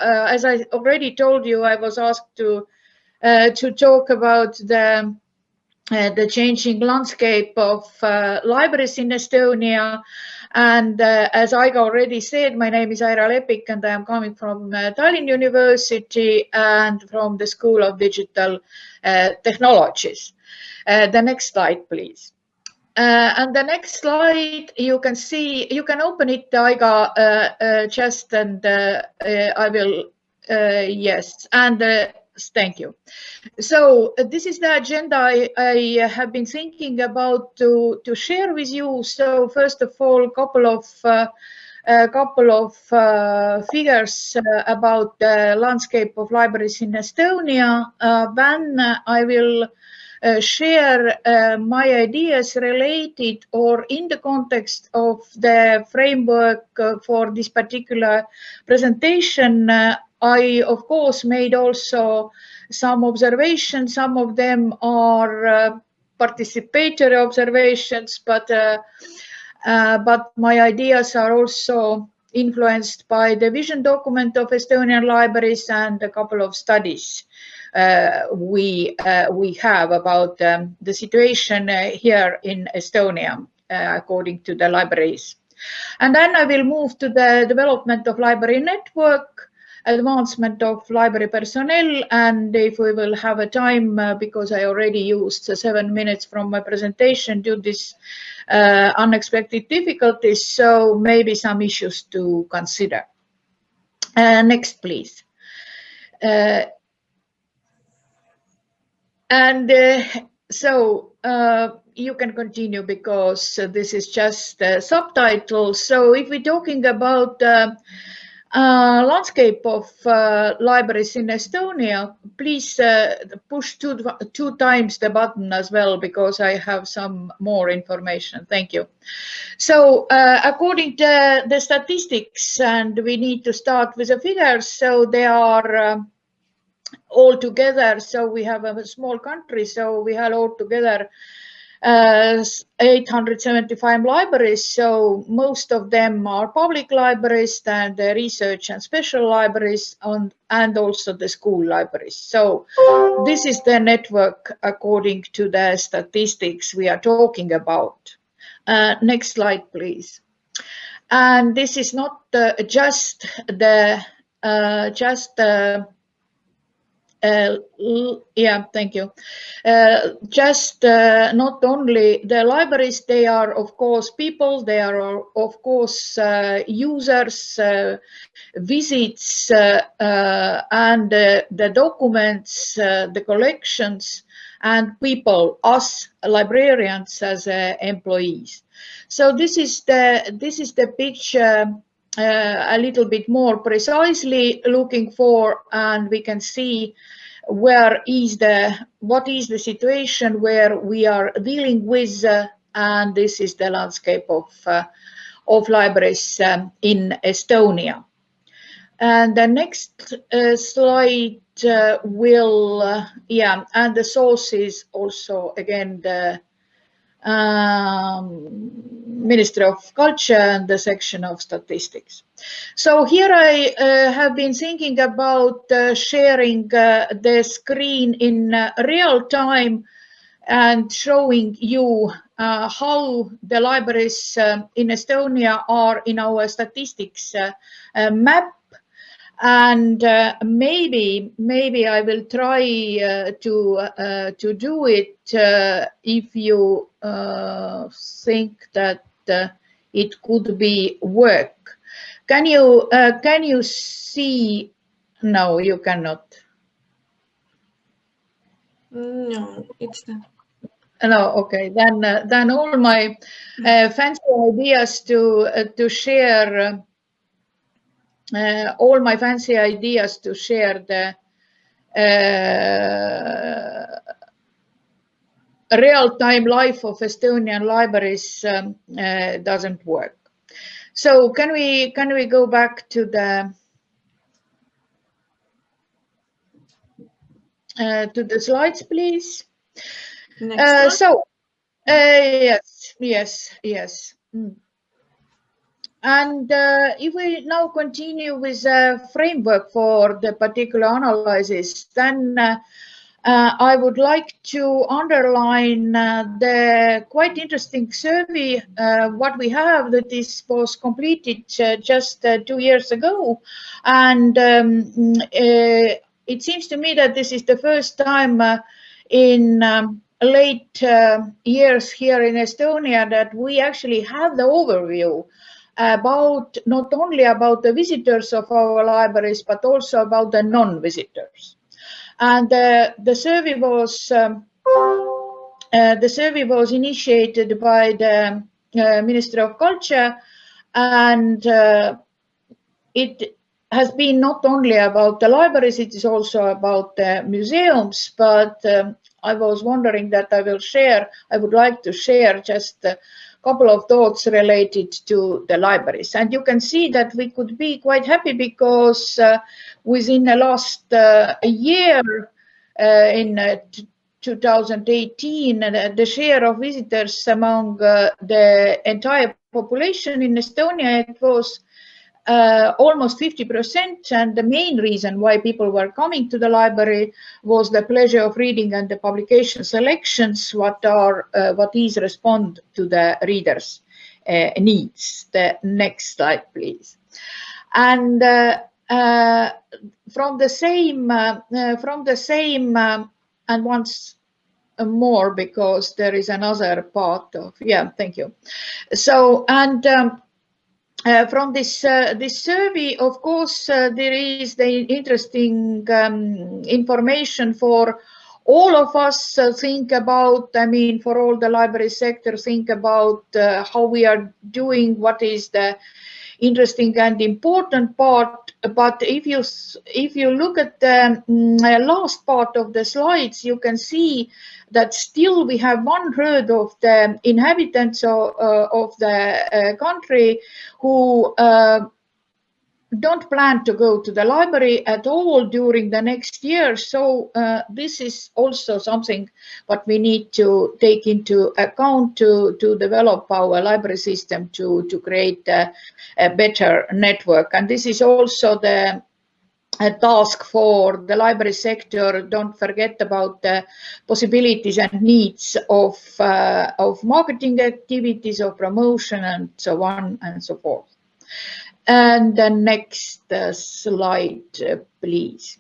as I already told you, I was asked to talk about the changing landscape of libraries in Estonia. And as I already said, my name is Airas Lepik, and I am coming from Tallinas University and from the School of Digital Technologies. The next slide, please. And the next slide, you can see, you can open it, Aiga, just, and I will, yes, and thank you. So this is the agenda I have been thinking about to share with you. So first of all, a couple of figures about the landscape of libraries in Estonia. Then I will share my ideas related or in the context of the framework for this particular presentation. I, of course, made also some observations. Some of them are participatory observations, but my ideas are also influenced by the vision document of Estonian libraries and a couple of studies we have about the situation here in Estonia according to the libraries. And then I will move to the development of library network, advancement of library personnel, and if we will have a time, because I already used 7 minutes from my presentation due to this unexpected difficulties, so maybe some issues to consider. Next, please. So you can continue because this is just subtitles. So if we're talking about landscape of libraries in Estonia, please push two times the button as well, because I have some more information. Thank you. So according to the statistics, and we need to start with the figures, so they are all together. So we have a small country, so we have all together 875 libraries, so most of them are public libraries and the research and special libraries and also the school libraries. So this is the network according to the statistics we are talking about. Next slide, please. And this is not just the yeah, thank you. Just not only the libraries, they are of course people, they are of course users, visits, and the documents, the collections, and people, us librarians as employees. So this is the picture a little bit more precisely looking for, and we can see what is the situation where we are dealing with, and this is the landscape of libraries in Estonia. And the next slide will, yeah, and the sources also, again, the Ministry of Culture and the section of statistics. So here I have been thinking about sharing the screen in real time and showing you how the libraries in Estonia are in our statistics map. And maybe I will try to do it if you think that it could be work. Can you see? No, you cannot. No, it's not. No, okay. Then all my fancy ideas to share. All my fancy ideas to share the real-time life of Estonian libraries doesn't work. So can we go back to the slides, please? Next so yes. And if we now continue with a framework for the particular analysis, then I would like to underline the quite interesting survey what we have that this was completed just 2 years ago. And it seems to me that this is the first time in late years here in Estonia that we actually have the overview about not only about the visitors of our libraries, but also about the non-visitors. And the survey was initiated by the Ministry of Culture, and it has been not only about the libraries, it is also about the museums. But I was wondering that I would like to share just a couple of thoughts related to the libraries. And you can see that we could be quite happy because within the last year, in 2018, the share of visitors among the entire population in Estonia, it was almost 50%, and the main reason why people were coming to the library was the pleasure of reading and the publication selections, what is respond to the readers' needs. The next slide, please. And from the same, and once more, because there is another part of, thank you. So, and from this survey, of course, there is the interesting information for all of us. Think about, I mean, for all the library sector, think about how we are doing, what is the interesting and important part. But if you look at the last part of the slides, you can see that still we have 1/3 of the inhabitants of the country who don't plan to go to the library at all during the next year. So this is also something what we need to take into account to develop our library system to create a better network. And this is also the task for the library sector. Don't forget about the possibilities and needs of marketing activities, of promotion, and so on and so forth. And the next slide, please.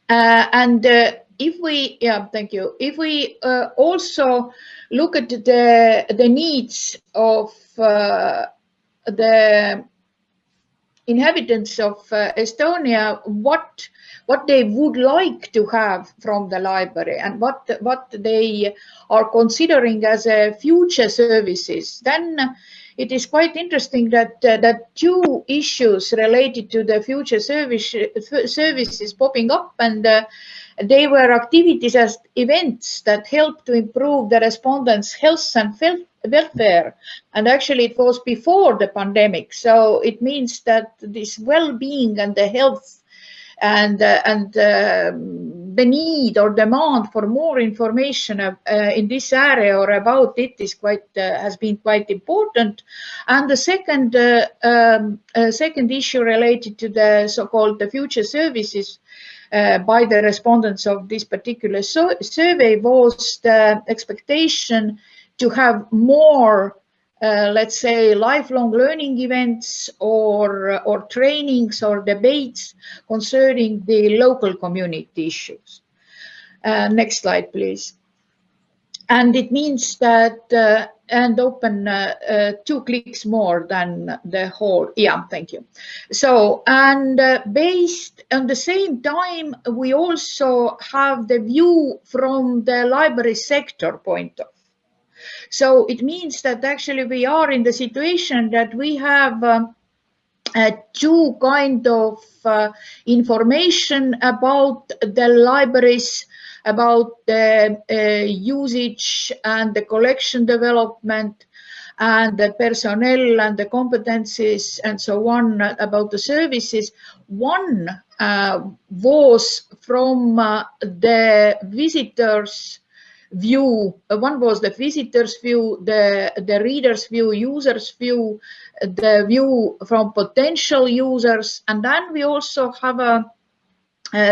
If we, thank you. If we also look at the needs of the inhabitants of Estonia, what they would like to have from the library and what they are considering as future services, then it is quite interesting that two issues related to the future services popping up, and they were activities as events that help to improve the respondents' health and welfare. And actually it was before the pandemic. So it means that this well-being and the health and the need or demand for more information in this area or about it is has been quite important. And the second issue related to the so-called the future services by the respondents of this particular survey was the expectation to have more, let's say, lifelong learning events or trainings or debates concerning the local community issues. Next slide, please. And it means that, and open 2 clicks more than the whole, thank you. So, and based on the same time, we also have the view from the library sector point of. So it means that actually we are in the situation that we have 2 kind of information about the libraries, about the usage and the collection development and the personnel and the competencies and so on about the services. One was from the visitors' view. One was the visitor's view, the reader's view, user's view, the view from potential users. And then we also have a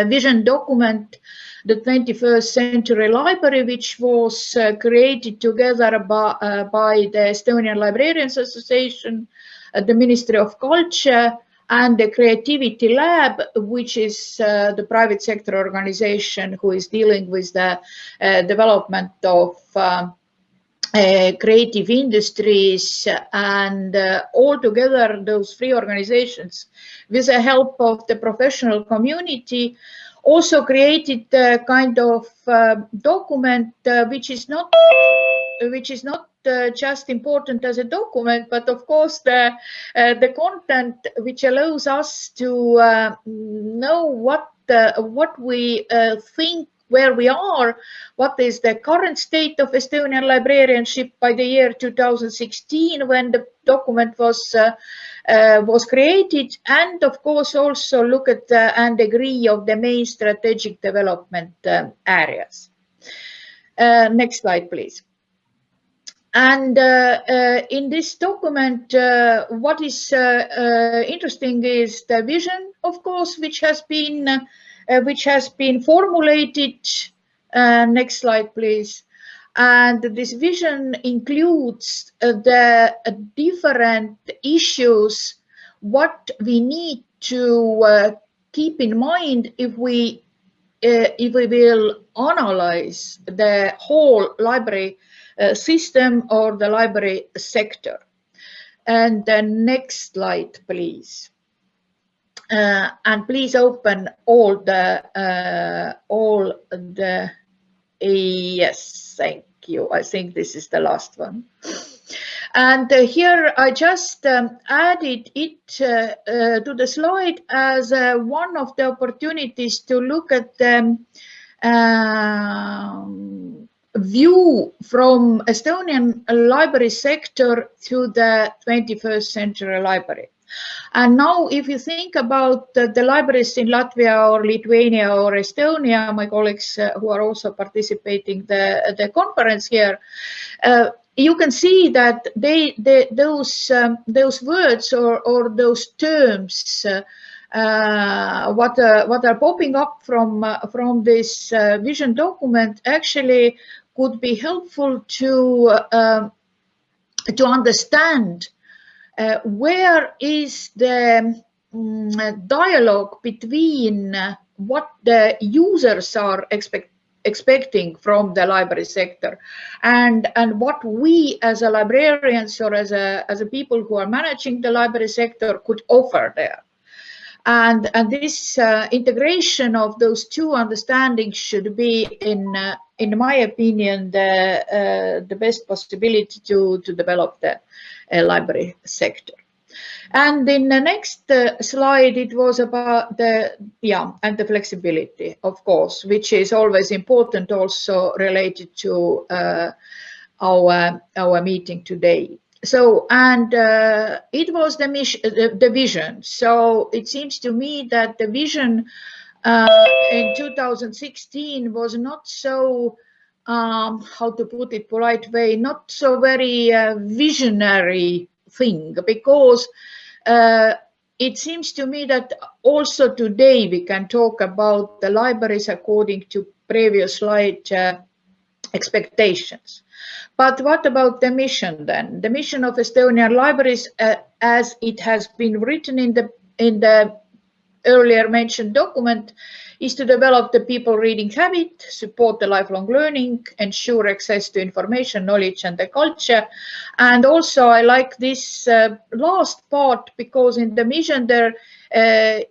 vision document, the 21st Century Library, which was created together by the Estonian Librarians Association, the Ministry of Culture, and the Creativity Lab, which is the private sector organization who is dealing with the development of creative industries. And altogether, those three organizations, with the help of the professional community, also created a kind of document which is not just important as a document, but of course the content which allows us to know what we think, where we are, what is the current state of Estonian librarianship by the year 2016 when the document was created, and of course also look at and agree of the main strategic development areas. Next slide, please. And in this document, what is interesting is the vision, of course, which has been formulated. Next slide, please. And this vision includes the different issues what we need to keep in mind if we will analyze the whole library system or the library sector. And the next slide, please. And please open all the yes, thank you. I think this is the last one. And here I just added it to the slide as one of the opportunities to look at the view from Estonian library sector to the 21st century library. And now if you think about the libraries in Latvia or Lithuania or Estonia, my colleagues who are also participating the conference here, you can see that those words or those terms what are popping up from this vision document actually could be helpful to understand where is the dialogue between what the users are expecting from the library sector and what we as a librarians or as a people who are managing the library sector could offer there. And this integration of those two understandings should be, in my opinion, the best possibility to develop the library sector. And in the next slide, it was about the flexibility, of course, which is always important, also related to our meeting today. So, and it was the vision. So it seems to me that the vision in 2016 was not so, how to put it polite way, not so very visionary thing, because it seems to me that also today we can talk about the libraries according to previous slide expectations. But what about the mission then? The mission of Estonian libraries, as it has been written in the earlier mentioned document, is to develop the people reading habit, support the lifelong learning, ensure access to information, knowledge, and the culture. And also, I like this last part because in the mission there, the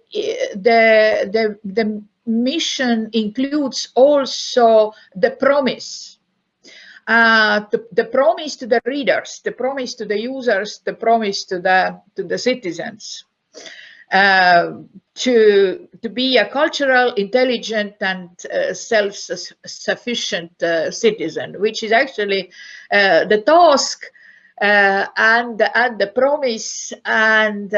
mission includes also the promise. The promise to the readers, the promise to the users, the promise to the citizens, to be a cultural, intelligent, and self-sufficient citizen, which is actually the task and the promise and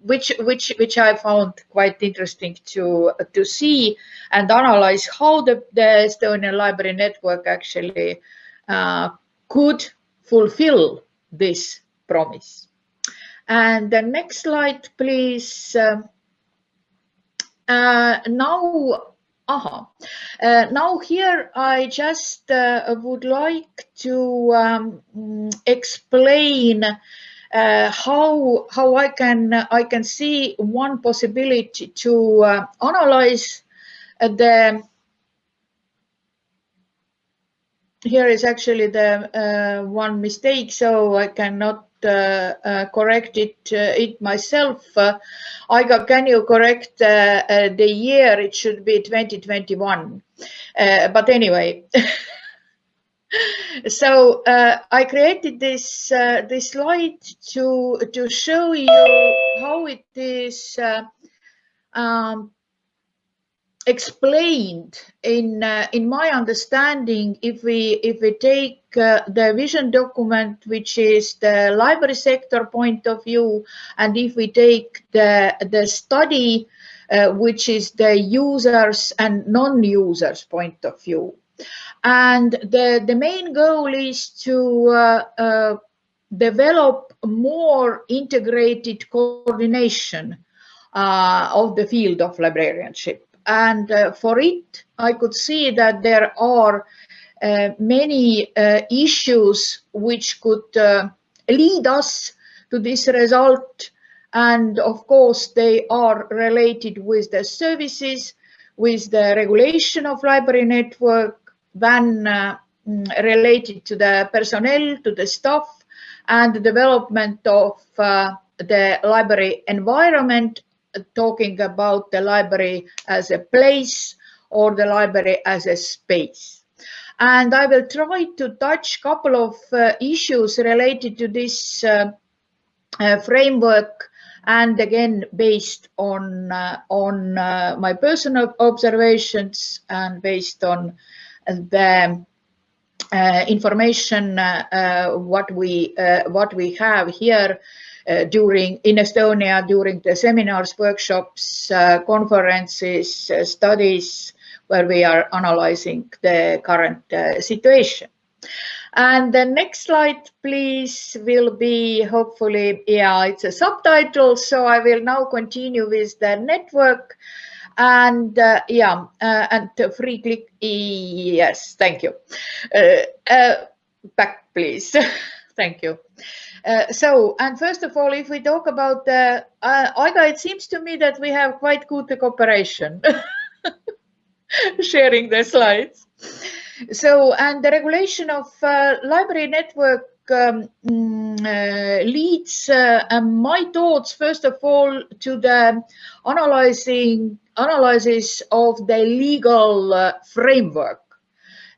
which I found quite interesting to see and analyze how the Estonian Library Network actually could fulfill this promise. And the next slide, please. Now here I just would like to explain how I can see one possibility to analyze the. Here is actually the one mistake, so I cannot correct it myself. Can you correct the year? It should be 2021. But anyway, so I created this slide to show you how it is explained in my understanding. If we take the vision document, which is the library sector point of view, and if we take the study, which is the users and non-users point of view, and the main goal is to develop more integrated coordination of the field of librarianship. And for it, I could see that there are many issues which could lead us to this result. And of course, they are related with the services, with the regulation of library network, then related to the personnel, to the staff, and the development of the library environment, talking about the library as a place or the library as a space. And I will try to touch a couple of issues related to this framework, and again based on my personal observations and based on the information what we have here in Estonia during the seminars, workshops, conferences, studies, where we are analyzing the current situation. And the next slide, please, will be hopefully, it's a subtitle. So I will now continue with the network. And and free click. Yes, thank you. Back, please. Thank you. And first of all, if we talk about the Aiga, it seems to me that we have quite good cooperation sharing the slides. So, and the regulation of library network leads my thoughts, first of all, to the analysis of the legal framework,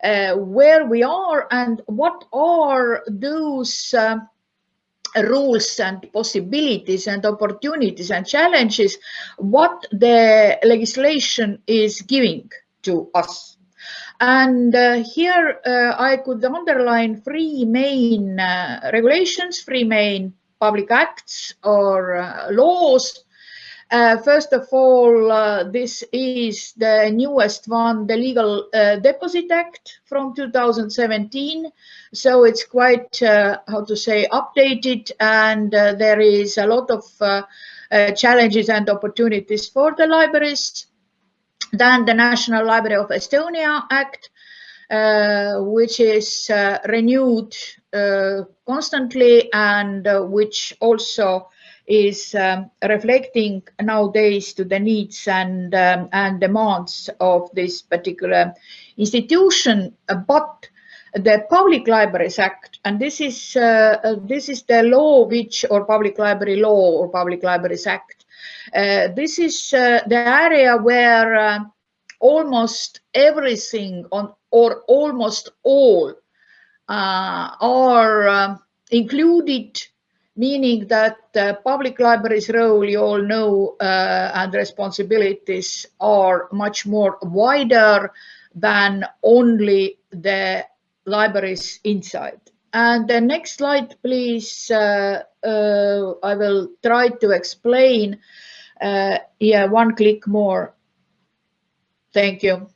where we are and what are those rules and possibilities and opportunities and challenges, what the legislation is giving to us. And here I could underline three main regulations, three main public acts or laws. First of all, this is the newest one, the Legal Deposit Act from 2017. So it's quite, how to say, updated, and there is a lot of challenges and opportunities for the libraries. Then the National Library of Estonia Act, which is renewed constantly, and which also is reflecting nowadays to the needs and demands of this particular institution. But the Public Libraries Act, and this is the law which, or Public Library Law or Public Libraries Act. This is the area where almost everything or almost all are included, meaning that the public libraries' role, you all know, and responsibilities are much more wider than only the libraries inside. And the next slide, please. I will try to explain. Yeah, one click more. Thank you.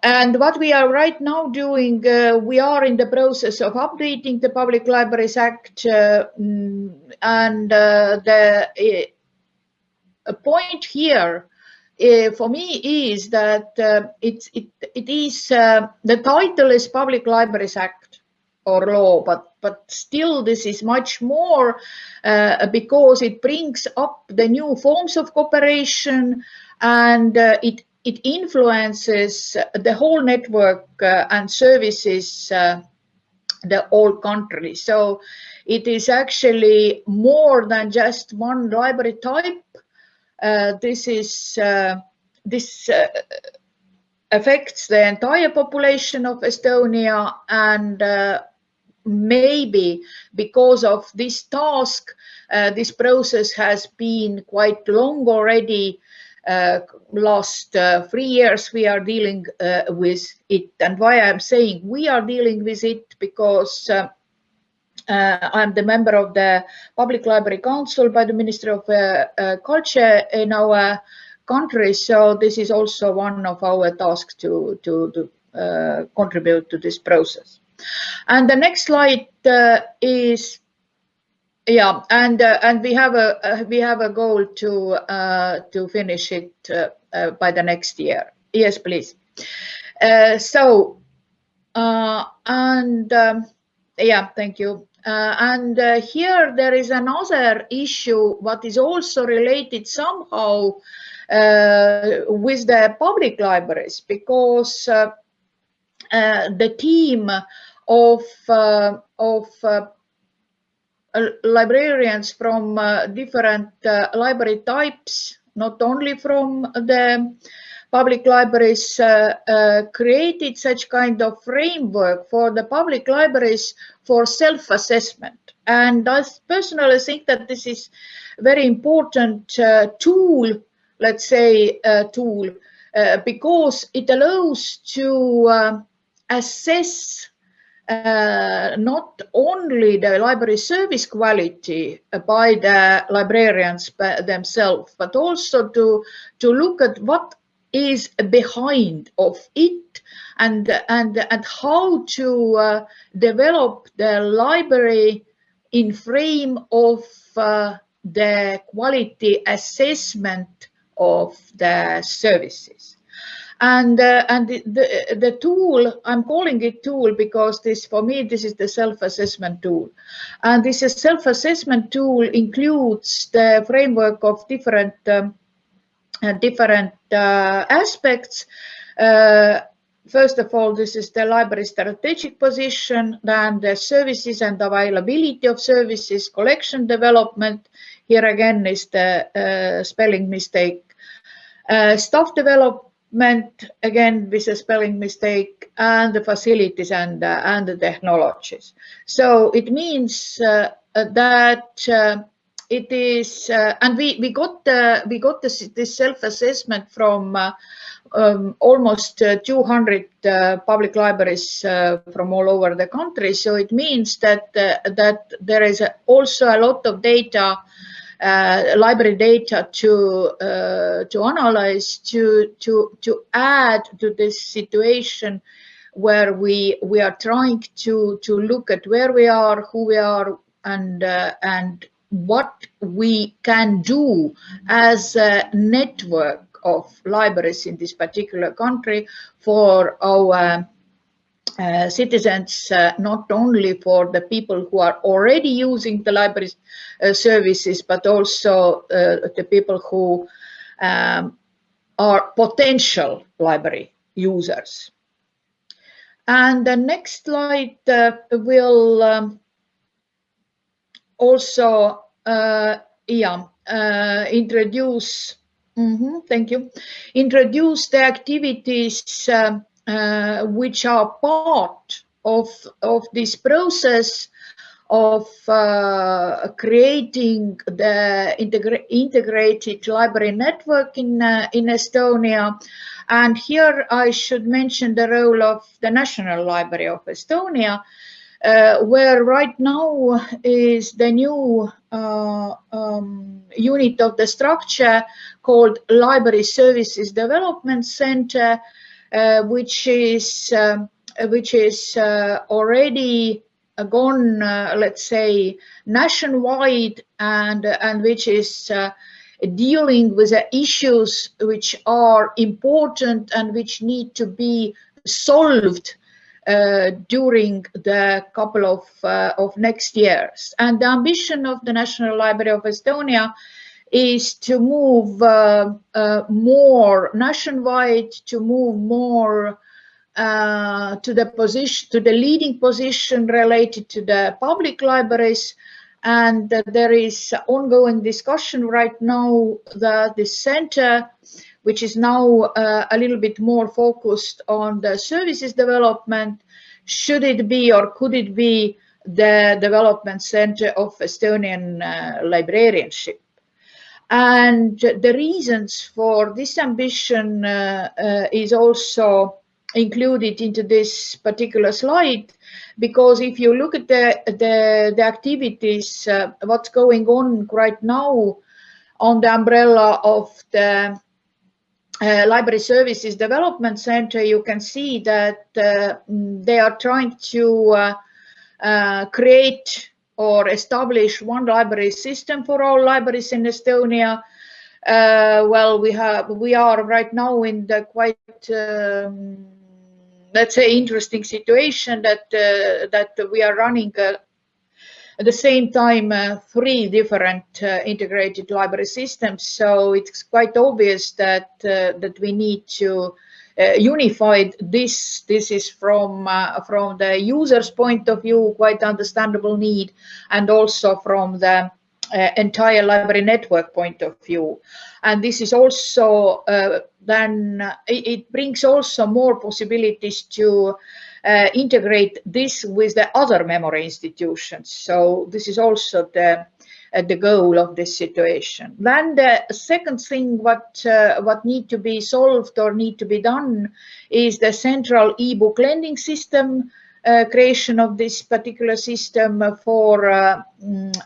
And what we are right now doing, we are in the process of updating the Public Libraries Act, and the point here for me is that it is the title is Public Libraries Act or law, but still this is much more because it brings up the new forms of cooperation, and it influences the whole network and services the whole country. So it is actually more than just one library type. This affects the entire population of Estonia, and maybe because of this task, this process has been quite long already. Last 3 years we are dealing with it. And why I'm saying we are dealing with it, because I'm the member of the Public Library Council by the Ministry of Culture in our country. So this is also one of our tasks to contribute to this process. And the next slide is, yeah, and we have a goal to finish it by the next year. Yes, please. Yeah, thank you. And here there is another issue what is also related somehow with the public libraries, because the team of librarians from different library types, not only from the public libraries, created such kind of framework for the public libraries for self-assessment. And I personally think that this is very important tool, let's say tool, because it allows to assess not only the library service quality by the librarians themselves, but also to look at what is behind of it, and how to develop the library in frame of the quality assessment of the services. And the tool, I'm calling it tool because this, for me, this is the self-assessment tool. And this self-assessment tool includes the framework of different aspects. First of all, this is the library strategic position, then the services and availability of services, collection development. Here again is the spelling mistake. Staff development, again with a spelling mistake, and the facilities and the technologies. So it means that it is, and we got this self-assessment from almost 200 public libraries from all over the country. So it means that that there is also a lot of data, library data to analyze, to add to this situation where we are trying to look at where we are, who we are, and what we can do as a network of libraries in this particular country for our citizens, not only for the people who are already using the library services, but also the people who are potential library users. And the next slide will also introduce, thank you, introduce the activities which are part of this process of creating the integrated library network in Estonia. And here I should mention the role of the National Library of Estonia, where right now is the new unit of the structure called Library Services Development Center, which is already gone, let's say, nationwide, and which is dealing with the issues which are important and which need to be solved during the couple of next years. And the ambition of the National Library of Estonia is to move more nationwide, to move more to the leading position related to the public libraries. And there is ongoing discussion right now that this center, which is now a little bit more focused on the services development, should it be or could it be the development center of Estonian librarianship? And the reasons for this ambition is also included into this particular slide, because if you look at the activities, what's going on right now on the umbrella of the Library Services Development Center, you can see that they are trying to create or establish one library system for all libraries in Estonia. Well, we are right now in the quite let's say interesting situation that we are running at the same time 3 different integrated library systems. So it's quite obvious that we need to unify this. This is from the user's point of view, quite understandable need, and also from the entire library network point of view. And this is also then it brings also more possibilities to integrate this with the other memory institutions. So this is also the goal of this situation. Then the second thing what need to be solved or need to be done is the central e-book lending system, creation of this particular system for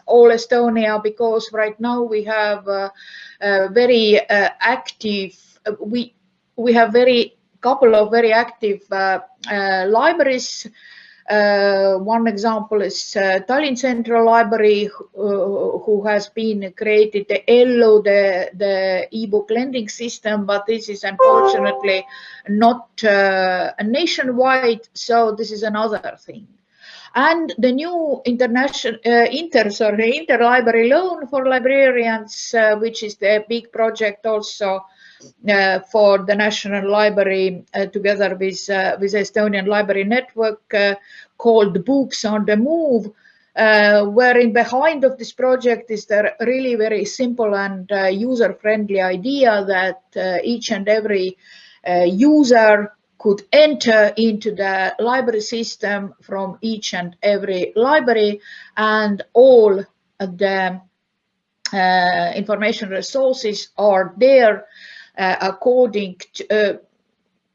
all Estonia, because right now we have very active, we have couple of very active libraries. One example is Tallinn's Central Library, who has been created the ELLO, the e-book lending system, but this is unfortunately not nationwide, so this is another thing. And the new interlibrary loan for librarians, which is the big project also for the National Library, together with Estonian Library Network, called Books on the Move, wherein behind of this project is the really very simple and user-friendly idea that each and every user could enter into the library system from each and every library, and all the information resources are there according to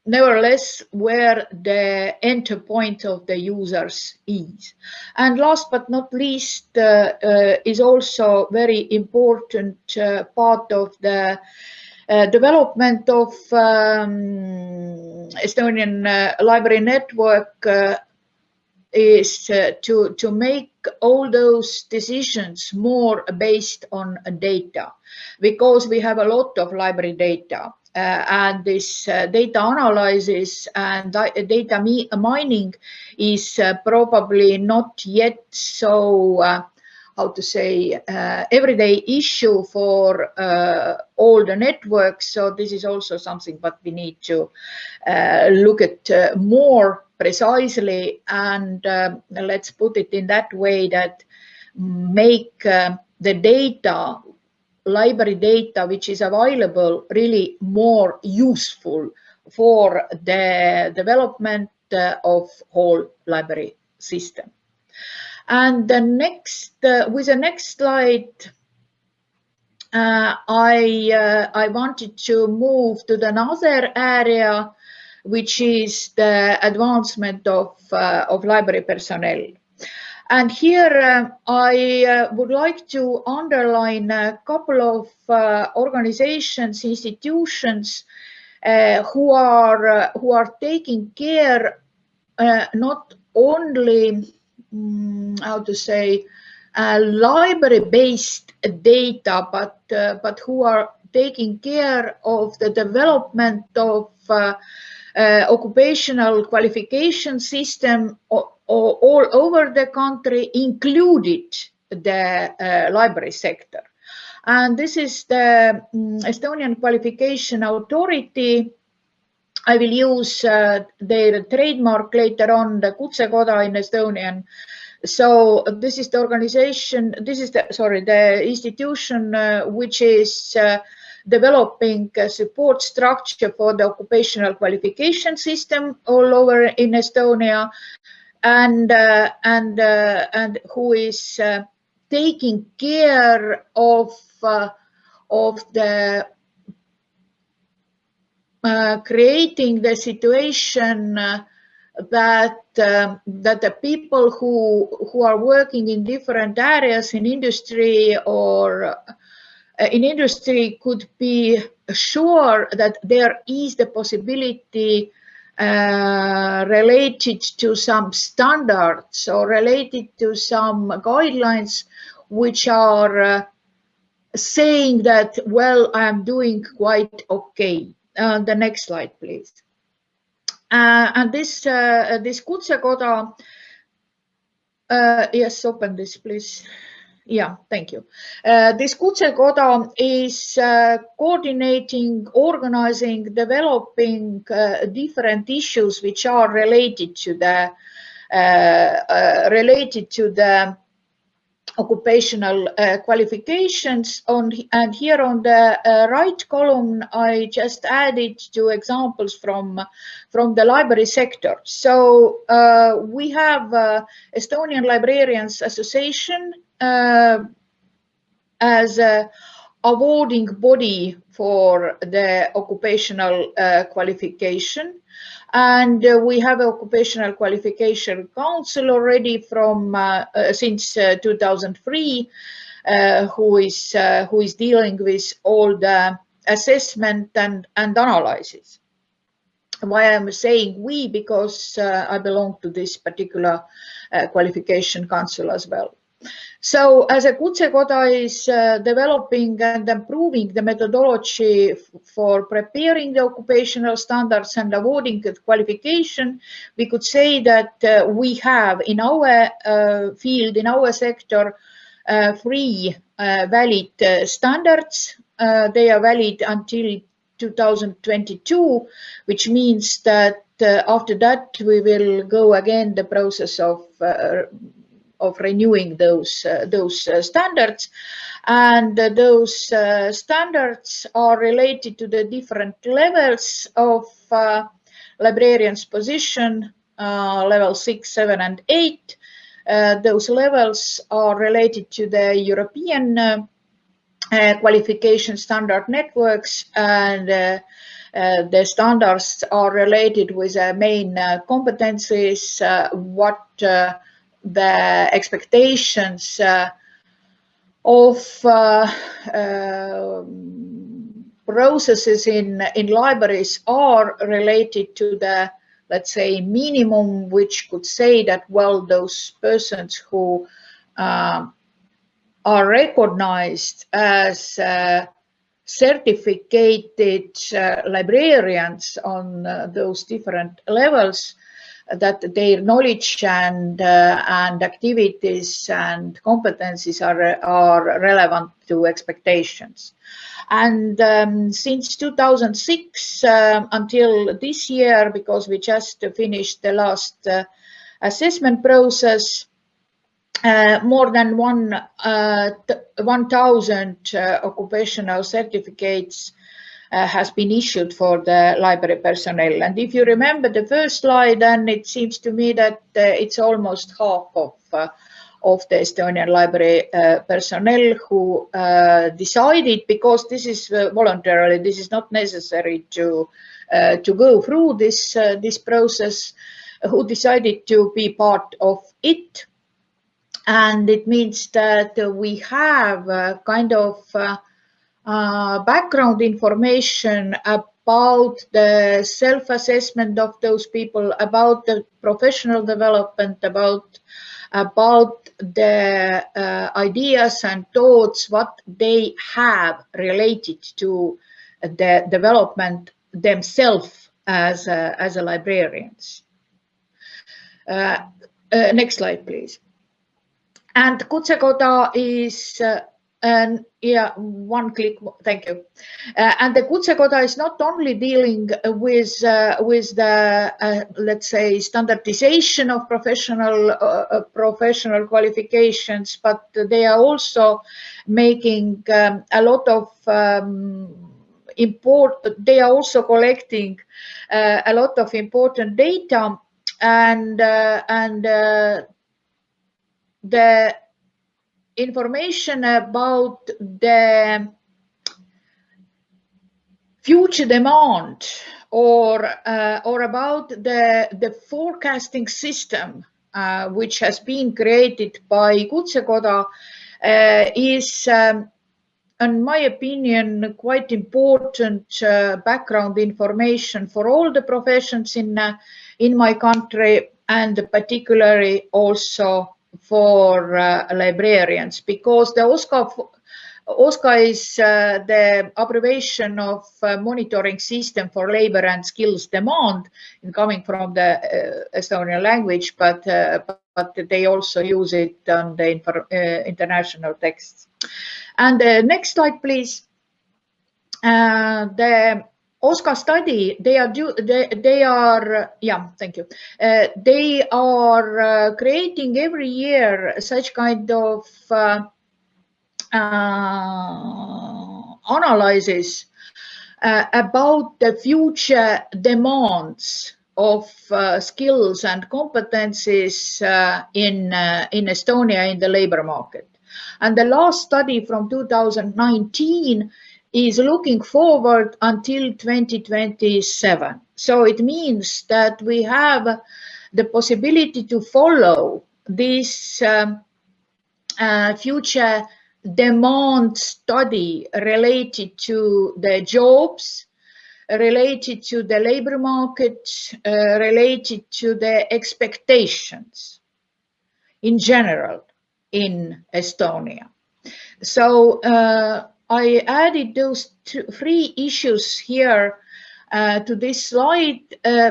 nevertheless where the enter point of the users is. And last but not least is also very important part of the development of Estonian Library Network is to make all those decisions more based on data, because we have a lot of library data, and this data analysis and data mining is probably not yet so how to say everyday issue for all the networks. So this is also something that we need to look at more precisely, and let's put it in that way that make the data, library data which is available, really more useful for the development of whole library system. And the next, with the next slide, I wanted to move to another area, which is the advancement of library personnel. And here I would like to underline a couple of organizations, institutions who are taking care not only how to say library-based data, but who are taking care of the development of occupational qualification system all over the country, included the library sector. And this is the Estonian Qualification Authority. I will use their trademark later on, the Kutsekoda in Estonian. So this is the organization, the institution which is developing a support structure for the occupational qualification system all over in Estonia, and who is taking care of the creating the situation that the people who are working in different areas in industry or in industry could be sure that there is the possibility related to some standards or related to some guidelines which are saying that, well, I am doing quite okay. The next slide, please. And this Kutsekoda, yes, open this, please. Yeah, thank you. This Kutsekoda is coordinating, organizing, developing different issues which are related to the occupational qualifications. And here on the right column, I just added 2 examples from the library sector. So we have Estonian Librarians Association as a awarding body for the occupational qualification. And we have an occupational qualification council already from since 2003, who is dealing with all the assessment and analysis. Why I'm saying we? Because I belong to this particular qualification council as well. So as a Kutsekoda is developing and improving the methodology for preparing the occupational standards and awarding the qualification, we could say that we have in our field, in our sector, 3 valid standards. They are valid until 2022, which means that after that we will go again the process of renewing those standards, and those standards are related to the different levels of librarian's position, level 6, 7, and 8. Those levels are related to the European qualification standard networks, and the standards are related with main competencies, what the expectations of processes in libraries are related to the, let's say, minimum, which could say that, well, those persons who are recognized as certificated librarians on those different levels, that their knowledge and activities and competencies are relevant to expectations. And since 2006 until this year, because we just finished the last assessment process, more than 1,000 occupational certificates has been issued for the library personnel. And if you remember the first slide, then it seems to me that it's almost half of the Estonian library personnel who decided, because this is voluntarily, this is not necessary to go through this process, who decided to be part of it. And it means that we have kind of background information about the self-assessment of those people, about the professional development, about the ideas and thoughts what they have related to the development themselves as a librarians. Next slide, please. And Kutsekoda is yeah, one click, thank you. And the Kutsekoda is not only dealing with the let's say standardization of professional qualifications, but they are also making a lot of they are also collecting a lot of important data, and the information about the future demand or about the forecasting system which has been created by Kutsekoda is, in my opinion, quite important background information for all the professions in my country, and particularly also for librarians, because the OSCA is the abbreviation of monitoring system for labor and skills demand, coming from the Estonian language, but they also use it on the international texts. And next slide, please. The OSCA study, they are yeah, thank you. They are creating every year such kind of analysis about the future demands of skills and competencies in Estonia in the labor market. And the last study from 2019 is looking forward until 2027. So it means that we have the possibility to follow this future demand study related to the jobs, related to the labor market, related to the expectations in general in Estonia. So I added those three issues here to this slide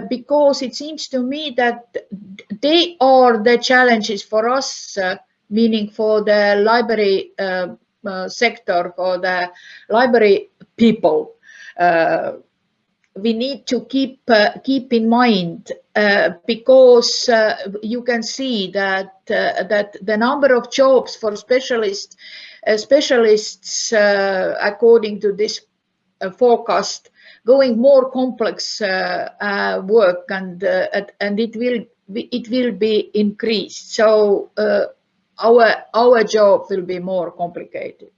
because it seems to me that they are the challenges for us, meaning for the library sector, for the library people. We need to keep in mind because you can see that the number of jobs for specialists according to this forecast, going more complex work, and it will be increased. So our job will be more complicated.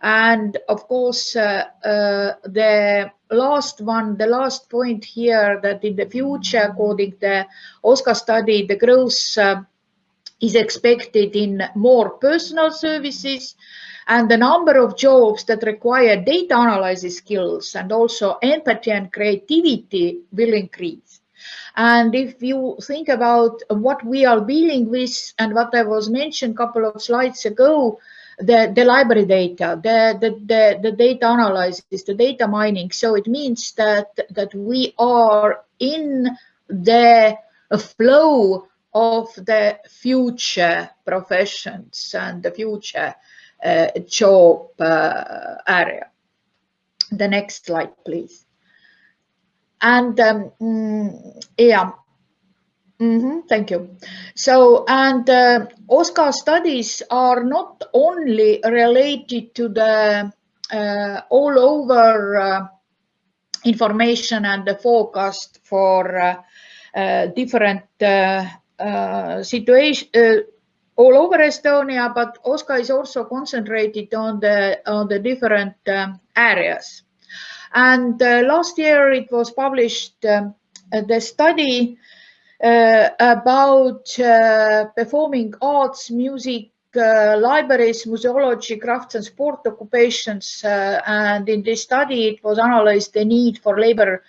And of course, the last point here, that in the future, according to the OSCA study, the growth is expected in more personal services, and the number of jobs that require data analysis skills and also empathy and creativity will increase. And if you think about what we are dealing with and what I was mentioned a couple of slides ago, the library data, the data analysis, the data mining. So it means that we are in the flow of the future professions and the future job area. The next slide, please. And yeah. Thank you. So, and OSCA studies are not only related to the all over information and the forecast for different situations all over Estonia, but OSCA is also concentrated on the different areas. And last year it was published the study about performing arts, music, libraries, museology, crafts and sport occupations. And in this study, it was analyzed the need for labor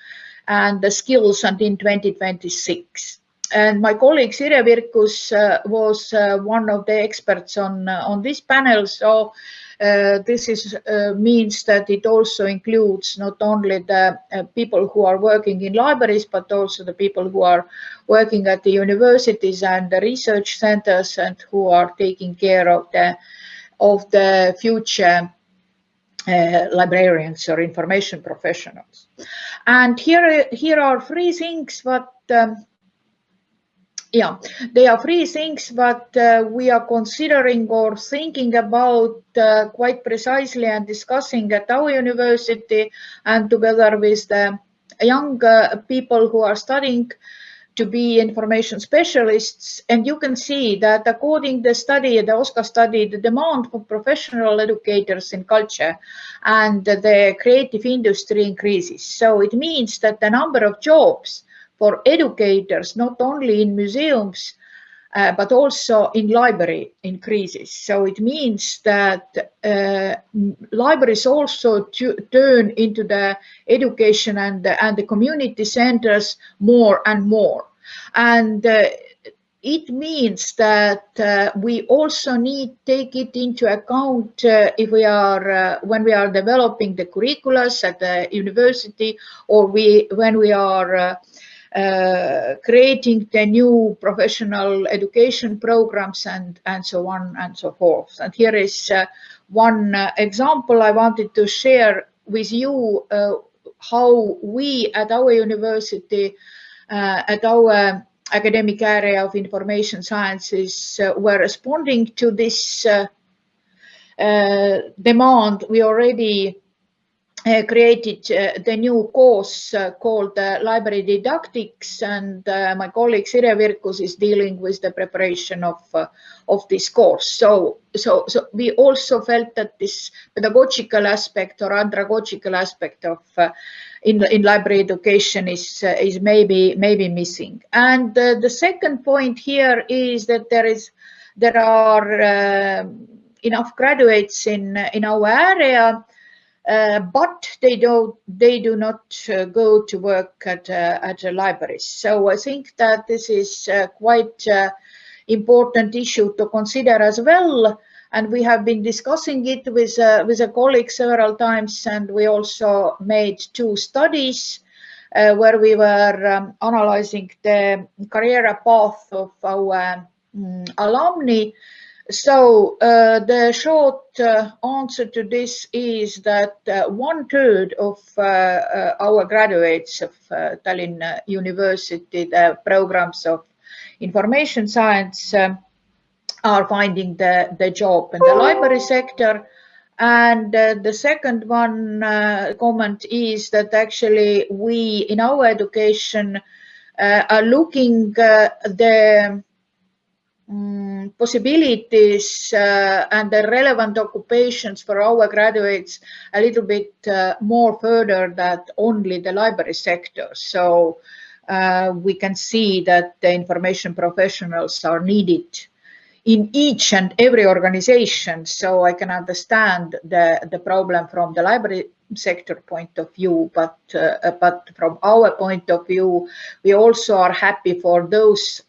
and the skills until 2026. And my colleague Sirje Virkus was one of the experts on this panel. So this means that it also includes not only the people who are working in libraries, but also the people who are working at the universities and the research centers and who are taking care of the future librarians or information professionals. And here are three things, but yeah, they are three things that we are considering or thinking about quite precisely and discussing at our university and together with the young people who are studying to be information specialists. And you can see that according to the study, the OSCA study, the demand for professional educators in culture and the creative industry increases. So it means that the number of jobs for educators, not only in museums, but also in library increases. So it means that libraries also turn into the education and the community centers more and more. And it means that we also need to take it into account if we are when we are developing the curricula at the university, or when we are creating the new professional education programs and so on and so forth. And here is one example I wanted to share with you how we at our university, at our academic area of information sciences were responding to this demand. We already created the new course called Library Didactics, and my colleague Sirje Virkus is dealing with the preparation of this course. So we also felt that this pedagogical aspect or andragogical aspect of in library education is maybe missing. And the second point here is that there are enough graduates in our area. But they do not go to work at libraries. So I think that this is quite important issue to consider as well. And we have been discussing it with a colleague several times, and we also made two studies where we were analyzing the career path of our alumni. So the short answer to this is that 1/3 of our graduates of Tallinna University, the programs of information science, are finding the job in the library sector. And the second one comment is that actually we in our education are looking the possibilities and the relevant occupations for our graduates a little bit more further than only the library sector. So we can see that the information professionals are needed in each and every organization. So I can understand the problem from the library sector point of view, but from our point of view, we also are happy for those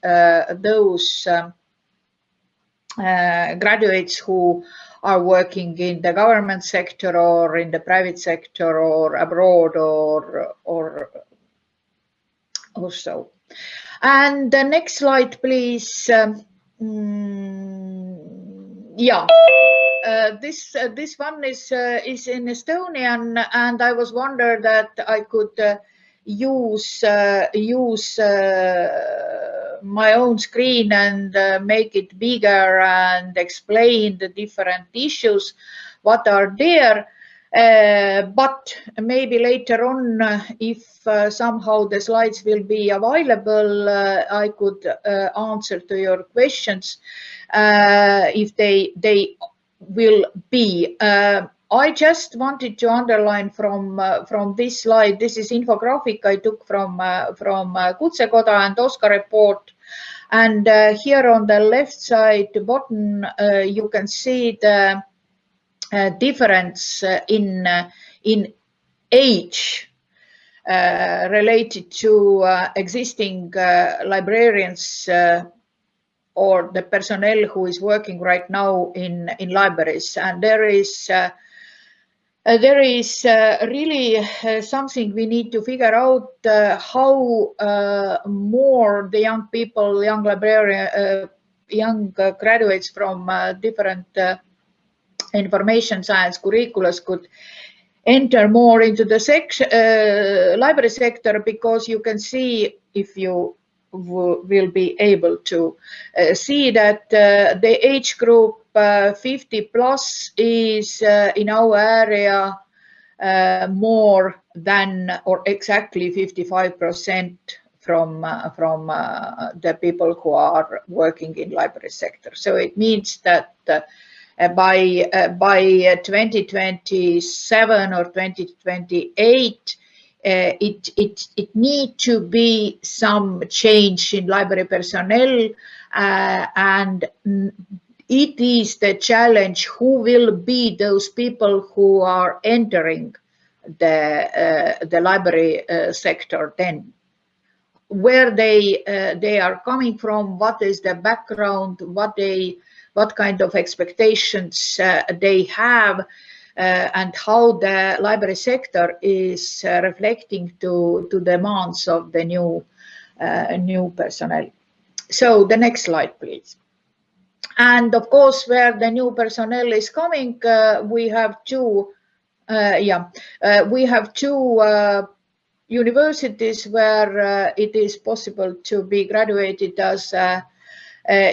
graduates who are working in the government sector or in the private sector or abroad or so. And the next slide, please. Yeah, this one is in Estonian, and I was wondering that I could use my own screen and make it bigger and explain the different issues what are there. But maybe later on, if somehow the slides will be available, I could answer to your questions if they will be. I just wanted to underline from this slide. This is infographic I took from Kutsekoda and Oscar report. And here on the left side, the bottom, you can see the difference in age related to existing librarians or the personnel who is working right now in libraries. And there is really something we need to figure out, how more the young people, young librarians, young graduates from different information science curricula could enter more into the library sector, because you can see, if you will be able to see that the age group 50 plus is in our area more than, or exactly 55% from the people who are working in library sector. So it means that by 2027 or 2028, it need to be some change in library personnel, and it is the challenge who will be those people who are entering the library sector then, where they are coming from, what is the background, what kind of expectations they have, and how the library sector is reflecting to demands of the new personnel. So the next slide, please. And of course, where the new personnel is coming, we have two universities where it is possible to be graduated as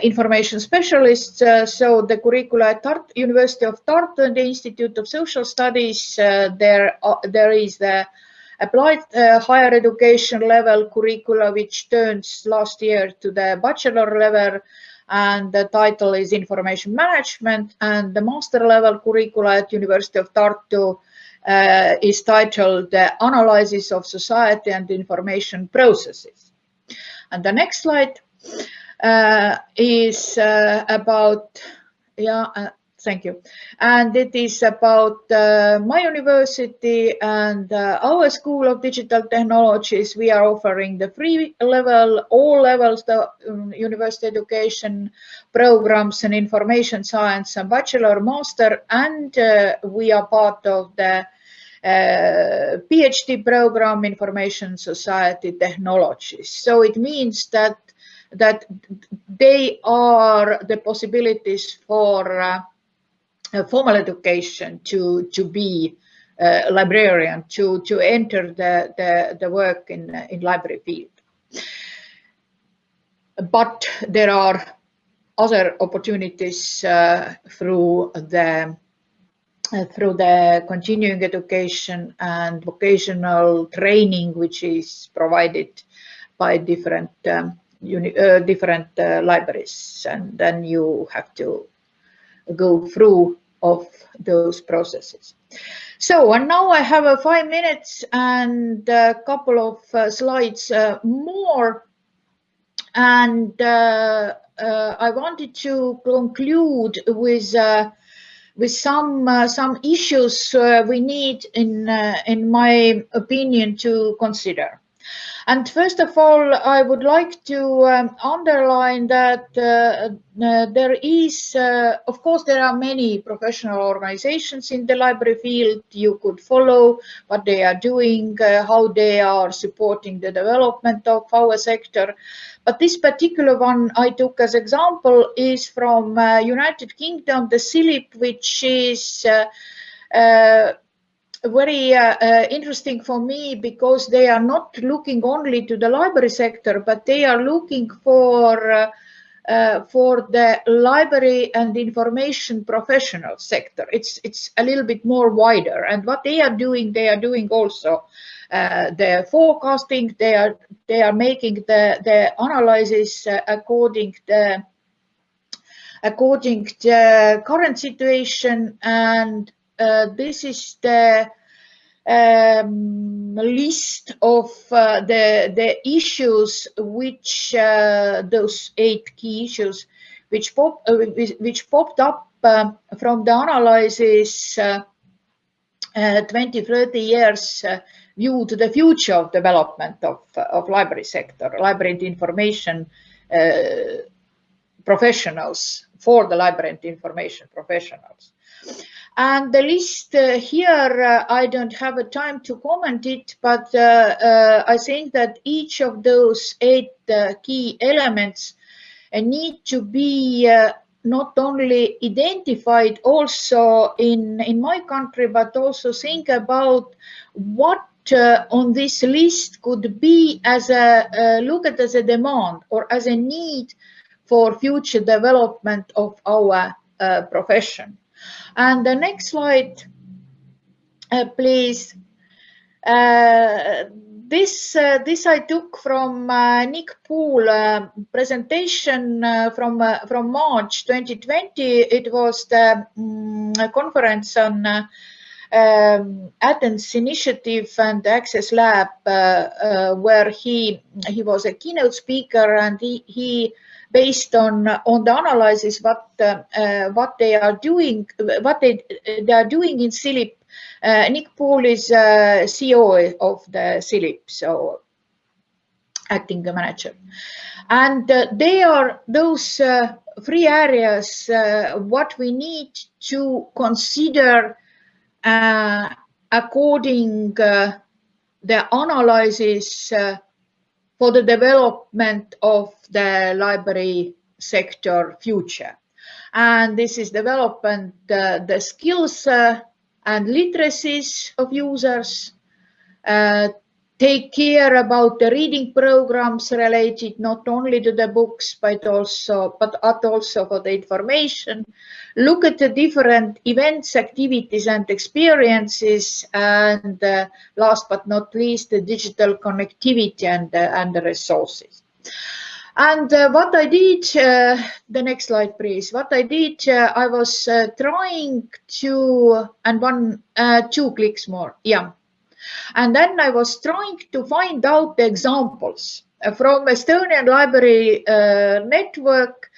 information specialists. So the curricula at University of Tartu and the Institute of Social Studies, there is the applied higher education level curricula, which turns last year to the bachelor level, and the title is Information Management, and the master level curricula at University of Tartu is titled The Analysis of Society and Information Processes. And the next slide is about, thank you. And it is about my university and our School of Digital Technologies. We are offering the free level, all levels, the university education programs and information science and bachelor, master, and we are part of the PhD program, Information Society Technologies. So it means that they are the possibilities for formal education to be a librarian, to enter the work in library field. But there are other opportunities through the continuing education and vocational training, which is provided by different libraries, and then you have to go through of those processes. So, and now I have 5 minutes and a couple of slides more, and I wanted to conclude with some issues we need, in my opinion, to consider. And first of all, I would like to underline that there is, of course, there are many professional organizations in the library field. You could follow what they are doing, how they are supporting the development of our sector. But this particular one I took as example is from United Kingdom, the CILIP, which is very interesting for me, because they are not looking only to the library sector, but they are looking for the library and information professional sector. It's a little bit more wider, and what they are doing also the forecasting. They are making the analysis according the current situation, and this is the list of the issues which those 8 key issues which popped up from the analysis 20-30 years view to the future of development of library sector, library and information professionals, for the library and information professionals. And the list here, I don't have a time to comment it, but I think that each of those 8 key elements need to be not only identified also in my country, but also think about what on this list could be as a look at as a demand or as a need for future development of our profession. And the next slide, please. This I took from Nick Poole presentation from March 2020. It was the conference on Athens Initiative and Access Lab, where he was a keynote speaker, and he based on the analysis what they are doing, what they are doing in CILIP. Nick Poole is CEO of the CILIP, so acting manager. And they are those 3 areas what we need to consider according the analysis for the development of the library sector future. And this is development the skills and literacies of users, take care about the reading programs related not only to the books, but also for the information, look at the different events, activities and experiences, and last but not least, the digital connectivity and the resources. And what I did, the next slide, please. What I did, I was trying to, and 2 clicks more, yeah. And then I was trying to find out the examples from Estonian Library Network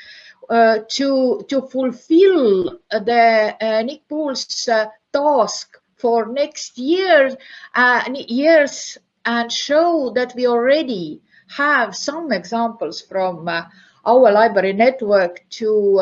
to fulfill the Nick Poole's task for next years and show that we already have some examples from our library network to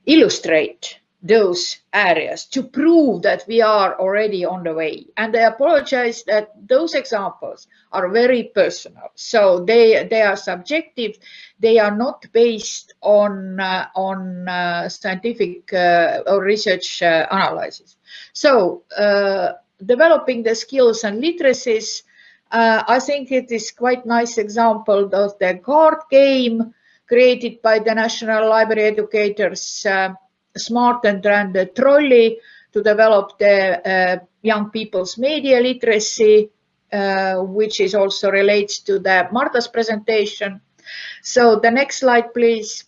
illustrate those areas, to prove that we are already on the way. And I apologize that those examples are very personal, so they are subjective. They are not based on scientific or research analysis. So developing the skills and literacies, I think it is quite nice example of the card game created by the National Library Educators, Smart and the Trolley, to develop the young people's media literacy, which is also relates to the Marta's presentation. So the next slide, please.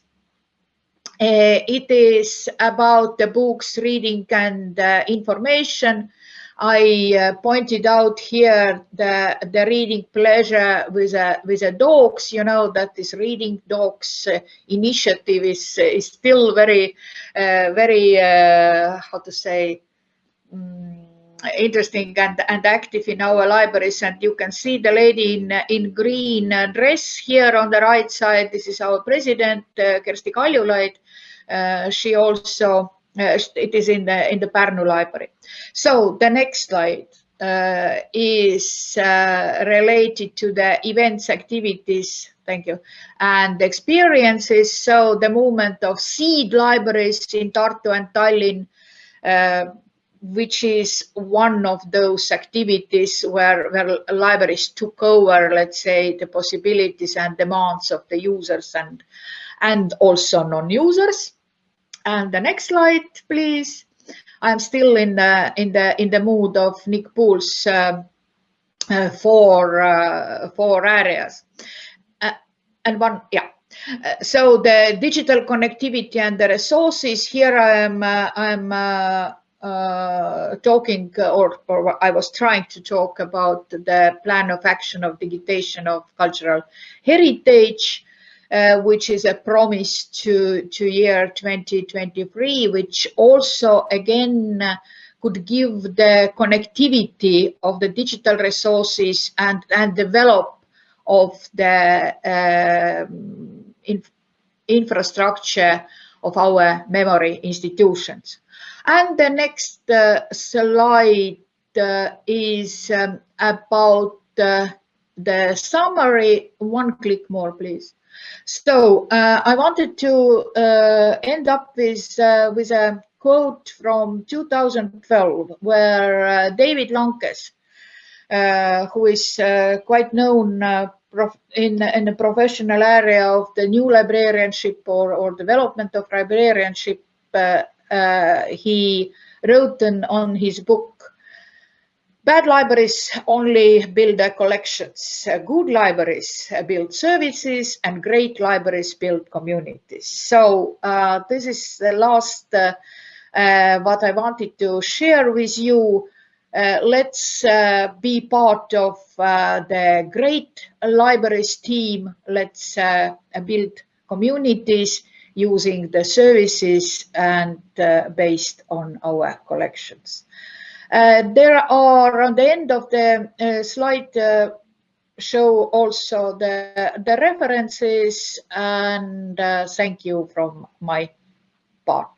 It is about the books, reading and information. I pointed out here the reading pleasure with the dogs. You know that this reading dogs initiative is still very how to say interesting and active in our libraries. And you can see the lady in green dress here on the right side. This is our president, Kersti Kaljulaid. She also it is in the Pärnu library. So the next slide is related to the events, activities, thank you, and experiences. So the movement of seed libraries in Tartu and Tallinn, which is one of those activities where libraries took over, let's say, the possibilities and demands of the users and also non-users. And the next slide, please. I'm still in the mood of Nick Poole's four areas, and one, yeah. So the digital connectivity and the resources here, I'm talking, or I was trying to talk about the plan of action of digitization of cultural heritage, which is a promise to year 2023, which also again could give the connectivity of the digital resources and develop of the infrastructure of our memory institutions. And the next slide is about the summary. One click more, please. So I wanted to end up with a quote from 2012, where David Lankes, who is quite known in the professional area of the new librarianship or development of librarianship, he wrote on his book, "Bad libraries only build collections. Good libraries build services, and great libraries build communities." So this is the last what I wanted to share with you. Let's be part of the great libraries team. Let's build communities using the services and based on our collections. There are, on the end of the slide, show also the references, and thank you from my part.